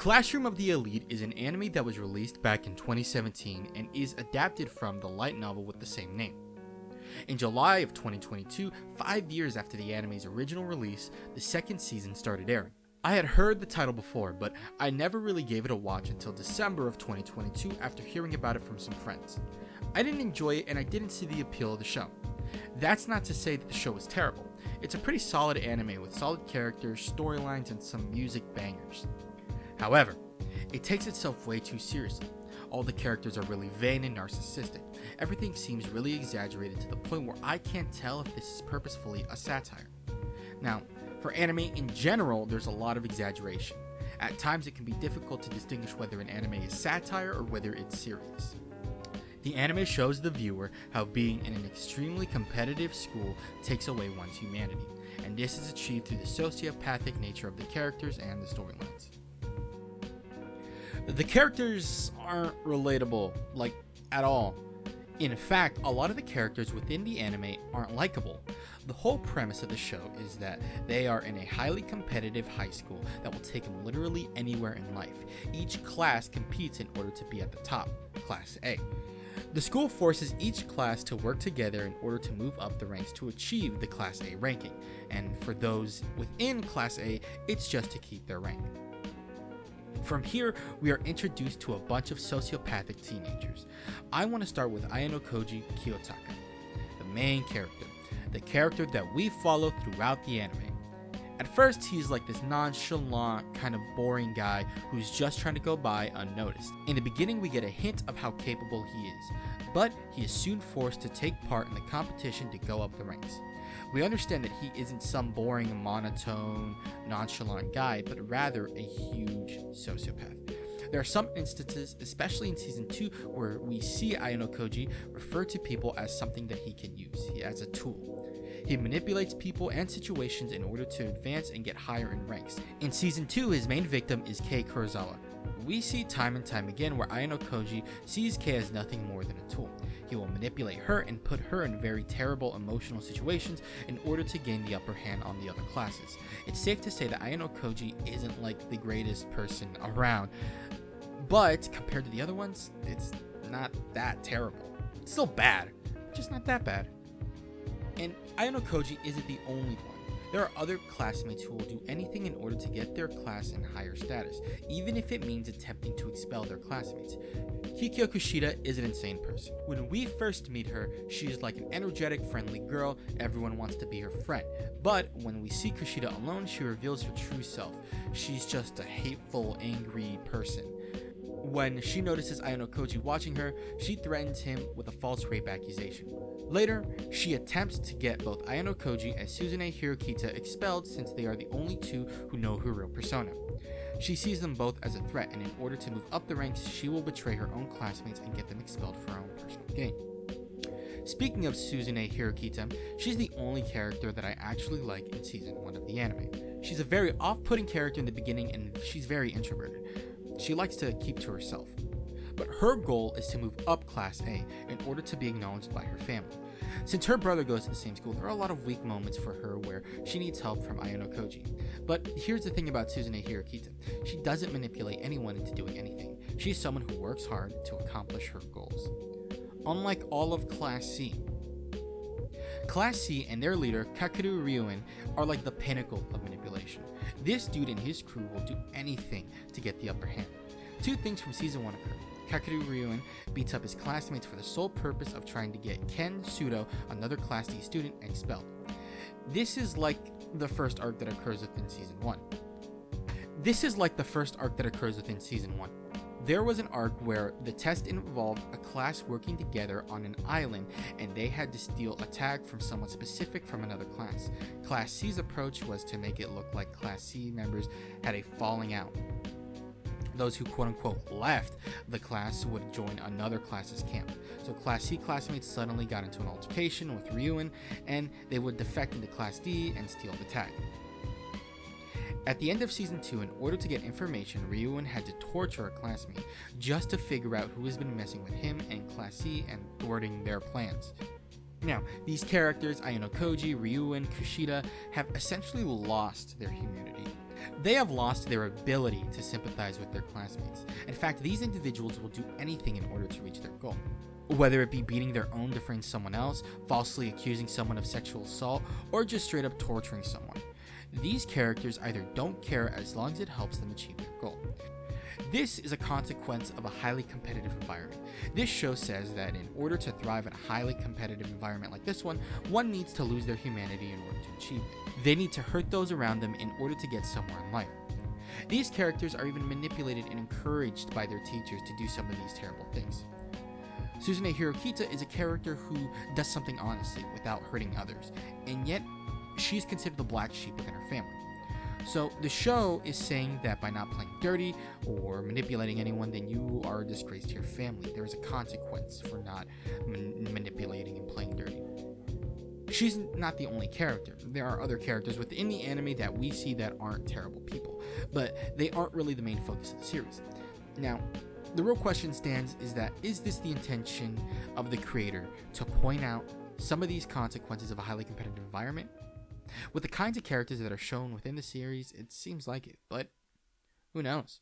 Classroom of the Elite is an anime that was released back in 2017 and is adapted from the light novel with the same name. In July of 2022, 5 years after the anime's original release, the second season started airing. I had heard the title before, but I never really gave it a watch until December of 2022 after hearing about it from some friends. I didn't enjoy it and I didn't see the appeal of the show. That's not to say that the show was terrible. It's a pretty solid anime with solid characters, storylines, and some music bangers. However, it takes itself way too seriously. All the characters are really vain and narcissistic. Everything seems really exaggerated to the point where I can't tell if this is purposefully a satire. Now, for anime in general, there's a lot of exaggeration. At times it can be difficult to distinguish whether an anime is satire or whether it's serious. The anime shows the viewer how being in an extremely competitive school takes away one's humanity, and this is achieved through the sociopathic nature of the characters and the storylines. The characters aren't relatable, at all. In fact, a lot of the characters within the anime aren't likable. The whole premise of the show is that they are in a highly competitive high school that will take them literally anywhere in life. Each class competes in order to be at the top, Class A. The school forces each class to work together in order to move up the ranks to achieve the Class A ranking, and for those within Class A, it's just to keep their rank. From here, we are introduced to a bunch of sociopathic teenagers. I want to start with Ayano Koji Kiyotaka, the main character, the character that we follow throughout the anime. At first, he's like this nonchalant, kind of boring guy who's just trying to go by unnoticed. In the beginning, we get a hint of how capable he is, but he is soon forced to take part in the competition to go up the ranks. We understand that he isn't some boring, monotone, nonchalant guy, but rather a huge sociopath. There are some instances, especially in Season 2, where we see Ayano Koji refer to people as something that he can use, as a tool. He manipulates people and situations in order to advance and get higher in ranks. In Season 2, his main victim is Kei Kurosawa. We see time and time again where Ayano Koji sees Kei as nothing more than a tool. He will manipulate her and put her in very terrible emotional situations in order to gain the upper hand on the other classes. It's safe to say that Ayano Koji isn't like the greatest person around, but compared to the other ones, it's not that terrible. It's still bad, just not that bad. And Ayano Koji isn't the only one. There are other classmates who will do anything in order to get their class in higher status, even if it means attempting to expel their classmates. Kikyo Kushida is an insane person. When we first meet her, she is like an energetic, friendly girl. Everyone wants to be her friend. But when we see Kushida alone, she reveals her true self. She's just a hateful, angry person. When she notices Ayano Koji watching her, she threatens him with a false rape accusation. Later, she attempts to get both Ayano Koji and Suzune Hirokita expelled since they are the only two who know her real persona. She sees them both as a threat, and in order to move up the ranks, she will betray her own classmates and get them expelled for her own personal gain. Speaking of Suzune Hirokita, she's the only character that I actually like in Season 1 of the anime. She's a very off-putting character in the beginning, and she's very introverted. She likes to keep to herself. But her goal is to move up Class A in order to be acknowledged by her family. Since her brother goes to the same school, there are a lot of weak moments for her where she needs help from Ayano Koji. But here's the thing about Suzune Hirokita. She doesn't manipulate anyone into doing anything. She's someone who works hard to accomplish her goals. Unlike all of Class C. Class C and their leader, Kakeru Ryuen, are like the pinnacle of manipulation. This dude and his crew will do anything to get the upper hand. Two things from Season 1 occur. Kakeru Ryuen beats up his classmates for the sole purpose of trying to get Ken Sudo, another Class D student, expelled. This is like the first arc that occurs within Season 1. There was an arc where the test involved a class working together on an island, and they had to steal a tag from someone specific from another class. Class C's approach was to make it look like Class C members had a falling out. Those who quote-unquote left the class would join another class's camp. So Class C classmates suddenly got into an altercation with Ryuen, and they would defect into Class D and steal the tag. At the end of Season 2, in order to get information, Ryuen had to torture a classmate just to figure out who has been messing with him and Class C and thwarting their plans. Now, these characters, Ayano Koji, Ryuen, Kushida, have essentially lost their humanity. They have lost their ability to sympathize with their classmates. In fact, these individuals will do anything in order to reach their goal. Whether it be beating their own to frame someone else, falsely accusing someone of sexual assault, or just straight up torturing someone. These characters either don't care as long as it helps them achieve their goal. This is a consequence of a highly competitive environment. This show says that in order to thrive in a highly competitive environment like this one needs to lose their humanity in order to achieve it. They need to hurt those around them in order to get somewhere in life. These characters are even manipulated and encouraged by their teachers to do some of these terrible things. Suzune Hirokita is a character who does something honestly without hurting others, and yet she's considered the black sheep within her family. So the show is saying that by not playing dirty or manipulating anyone, then you are a disgrace to your family. There is a consequence for not manipulating and playing dirty. She's not the only character. There are other characters within the anime that we see that aren't terrible people, but they aren't really the main focus of the series. Now, the real question stands is this the intention of the creator to point out some of these consequences of a highly competitive environment? With the kinds of characters that are shown within the series, it seems like it, but who knows?